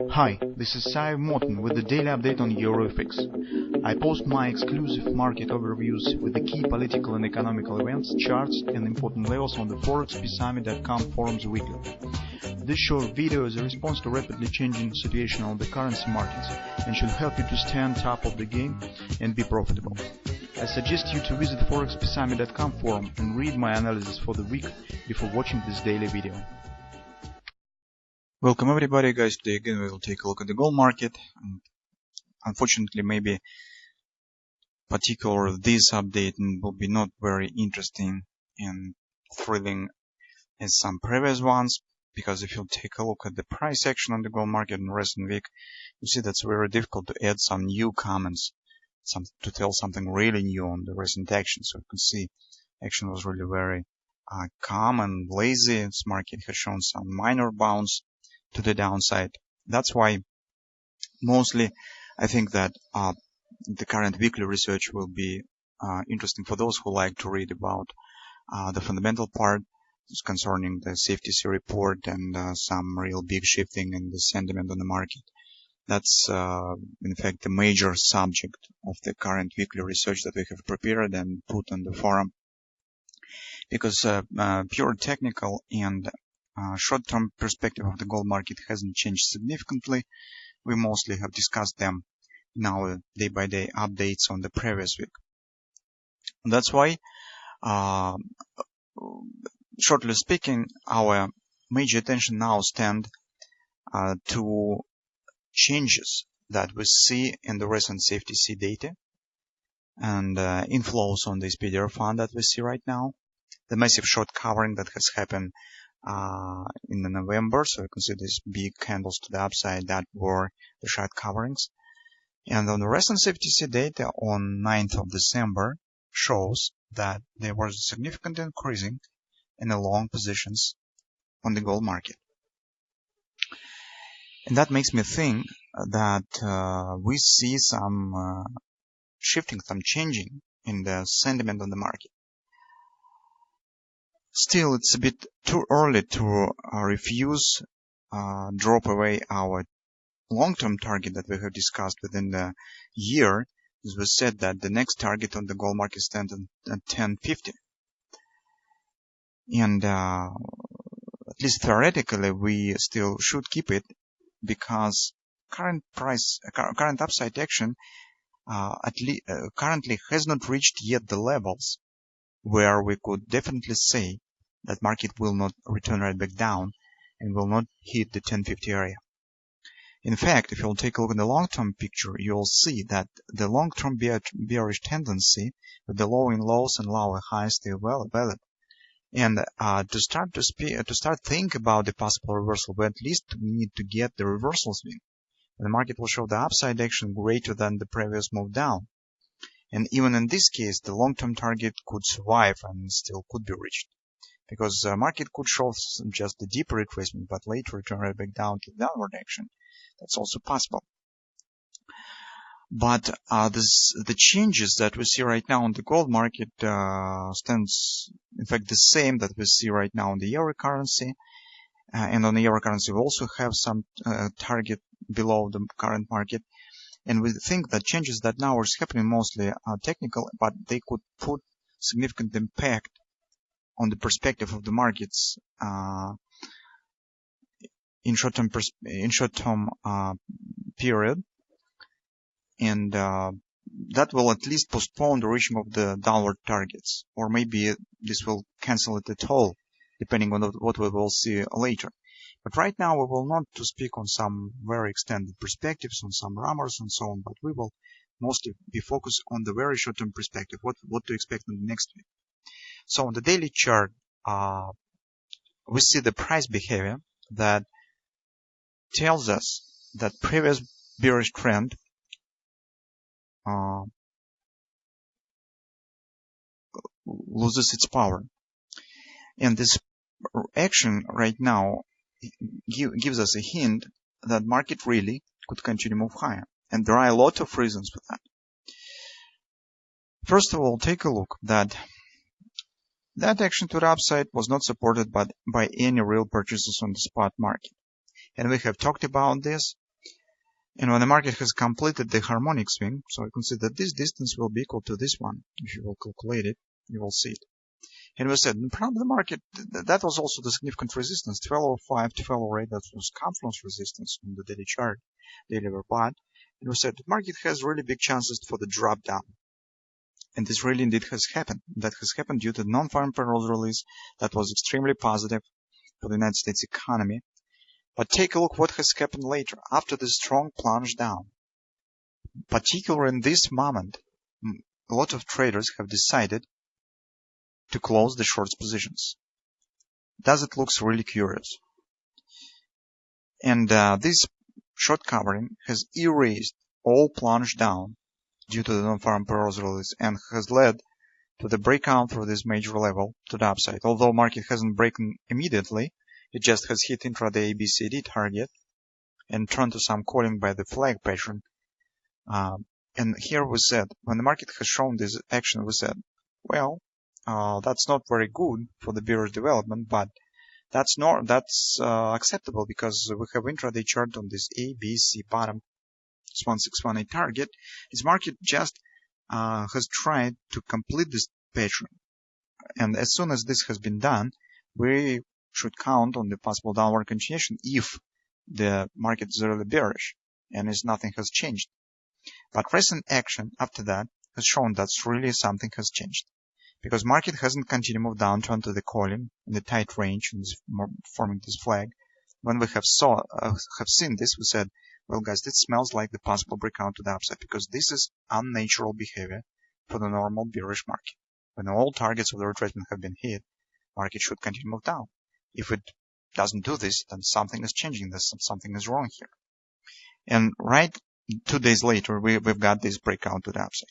Hi, this is Sive Morten with the daily update on EuroFX. I post my exclusive market overviews with the key political and economical events, charts and important levels on the ForexPeaceArmy.com forums weekly. This short video is a response to rapidly changing situation on the currency markets and should help you to stay on top of the game and be profitable. I suggest you to visit ForexPeaceArmy.com forum and read my analysis for the week before watching this daily video. Welcome everybody, guys. Today again we will take a look at the gold market. Unfortunately, maybe particular this update will be not very interesting and thrilling as some previous ones, because if you take a look at the price action on the gold market in the recent week, you see that's very difficult to add some new comments, to tell something really new on the recent action. So you can see action was really very calm and lazy. This market has shown some minor bounce to the downside. That's why mostly I think that the current weekly research will be interesting for those who like to read about the fundamental part concerning the CFTC report and some real big shifting in the sentiment on the market. That's in fact the major subject of the current weekly research that we have prepared and put on the forum, because pure technical and short-term perspective of the gold market hasn't changed significantly. We mostly have discussed them in our day-by-day updates on the previous week. That's why, shortly speaking, our major attention now stands to changes that we see in the recent CFTC data and inflows on the SPDR fund that we see right now, the massive short covering that has happened in November. So you can see these big candles to the upside that were the short coverings. And on the recent CFTC data on 9th of December shows that there was a significant increasing in the long positions on the gold market. And that makes me think that we see some shifting, some changing in the sentiment on the market. Still, it's a bit too early to refuse, drop away our long-term target that we have discussed within the year. As we said that the next target on the gold market stands at 1050. And at least theoretically, we still should keep it, because current upside action currently has not reached yet the levels where we could definitely say that market will not return right back down and will not hit the 1050 area. In fact, if you'll take a look at the long-term picture, you'll see that the long-term bearish tendency with the low in lows and lower highs still valid. And to start think about the possible reversal, we at least need to get the reversal swing. The market will show the upside action greater than the previous move down. And even in this case, the long-term target could survive and still could be reached, because the market could show just a deeper retracement, but later return right back down to the downward action. That's also possible. But the changes that we see right now on the gold market stands, in fact, the same that we see right now on the euro currency. And on the euro currency, we also have some target below the current market. And we think that changes that now are happening mostly are technical, but they could put significant impact on the perspective of the markets in short-term period, and that will at least postpone the reaching of the downward targets, or maybe this will cancel it at all, depending on what we will see later. But right now we will not to speak on some very extended perspectives, on some rummers and so on, but we will mostly be focused on the very short-term perspective, what to expect in the next week. So on the daily chart, we see the price behavior that tells us that previous bearish trend loses its power. And this action right now gives us a hint that market really could continue to move higher. And there are a lot of reasons for that. First of all, take a look that action to the upside was not supported by any real purchases on the spot market. And we have talked about this And when the market has completed the harmonic swing, so you can see that this distance will be equal to this one. If you will calculate it, you will see it. And we said, probably the market, that was also the significant resistance, 1205 to 1208, that was confluence resistance on the daily chart, daily overbought. And we said the market has really big chances for the drop down. And this really indeed has happened. That has happened due to the non-farm payrolls release that was extremely positive for the United States economy. But take a look what has happened later, after the strong plunge down. Particularly in this moment, a lot of traders have decided to close the short positions. Does it looks really curious? And this short covering has erased all plunge down due to the non-farm payrolls release and has led to the breakout through this major level to the upside. Although market hasn't broken immediately, it just has hit intraday ABCD target and turned to some calling by the flag pattern. And here we said, when the market has shown this action, we said, well, that's not very good for the bearish development, but that's acceptable because we have intraday chart on this ABC bottom 1618 target. This market just has tried to complete this pattern, and as soon as this has been done, we should count on the possible downward continuation if the market is really bearish and nothing has changed. But recent action after that has shown that really something has changed, because market hasn't continued to move down to the calling in the tight range and forming this flag. When we have seen this, we said, well guys, this smells like the possible breakout to the upside, because this is unnatural behavior for the normal bearish market. When all targets of the retracement have been hit, market should continue to move down. If it doesn't do this, then something is changing. Something is wrong here. And right 2 days later, we've got this breakout to the upside.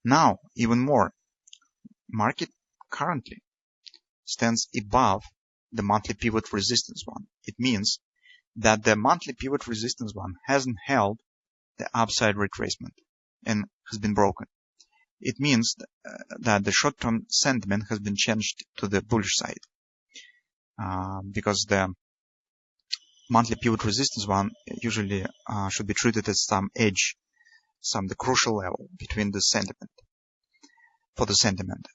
Now, even more, market currently stands above the monthly pivot resistance one. It means that the monthly pivot resistance one hasn't held the upside retracement and has been broken. It means that the short-term sentiment has been changed to the bullish side, because the monthly pivot resistance one usually should be treated as some edge, the crucial level between the sentiment. For the sentiment,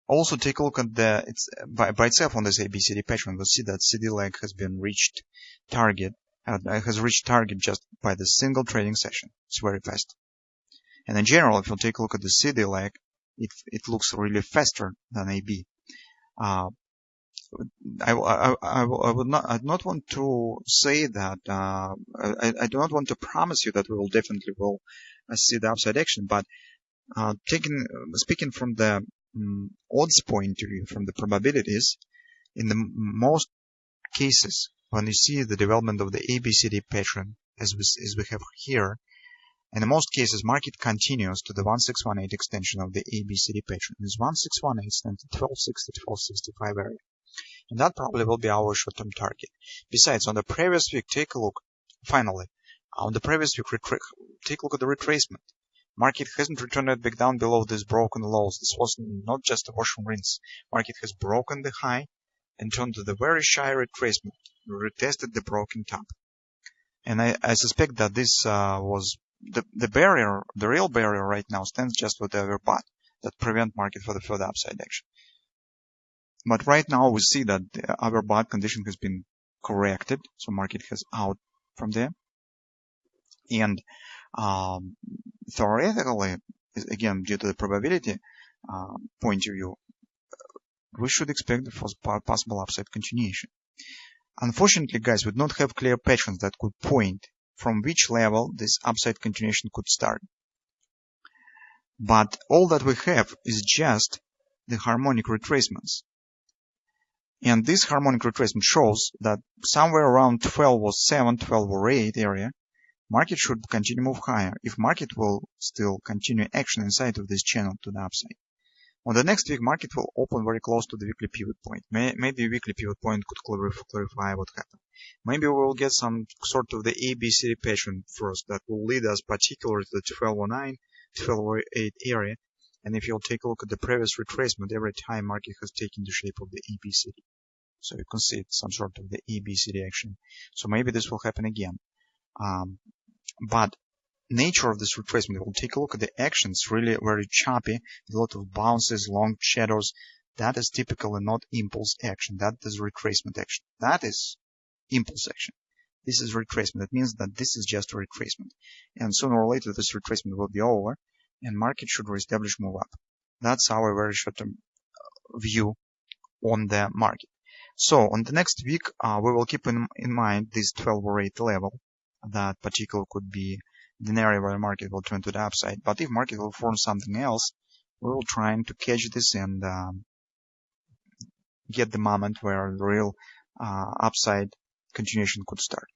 also take a look at by itself on this ABCD pattern. We'll see that CD leg has been reached target. Has reached target just by the single trading session. It's very fast. And in general, if you take a look at the CD leg, it looks really faster than AB. I do not want to say that I do not want to promise you that we will definitely see the upside action, but speaking from the odds point of view, from the probabilities, in the most cases, when you see the development of the ABCD pattern as we have here, in most cases, market continues to the 1618 extension of the ABCD pattern. This 1618 stands at 1260 to 1265 area. And that probably will be our short-term target. Besides, on the previous week, take a look. Finally, on the previous week, take a look at the retracement. Market hasn't returned back down below these broken lows. This was not just a wash and rinse. Market has broken the high and turned to the very shy retracement, retested the broken top. And I suspect that this was the barrier, the real barrier right now stands just with the overbought that prevent market for the further upside action. But right now we see that the overbought condition has been corrected, so market has out from there. And theoretically, again, due to the probability point of view, we should expect the first possible upside continuation. Unfortunately, guys, we do not have clear patterns that could point from which level this upside continuation could start. But all that we have is just the harmonic retracements. And this harmonic retracement shows that somewhere around 1207, 1208 area, market should continue to move higher if market will still continue action inside of this channel to the upside. On the next week, market will open very close to the weekly pivot point. Maybe weekly pivot point could clarify what happened. Maybe we will get some sort of the ABCD pattern first that will lead us particularly to the 1209, 1208 area. And if you'll take a look at the previous retracement, every time market has taken the shape of the ABCD. So you can see it's some sort of the ABCD action. So maybe this will happen again. But nature of this retracement, we'll take a look at the actions, really very choppy, a lot of bounces, long shadows. That is typically not impulse action. That is retracement action. That is impulse action. This is retracement. That means that this is just a retracement. And sooner or later, this retracement will be over and market should reestablish move up. That's our very short-term view on the market. So on the next week, we will keep in mind this 1208 level. That particular could be an area where the market will turn to the upside. But if market will form something else, we will try to catch this and get the moment where the real upside continuation could start.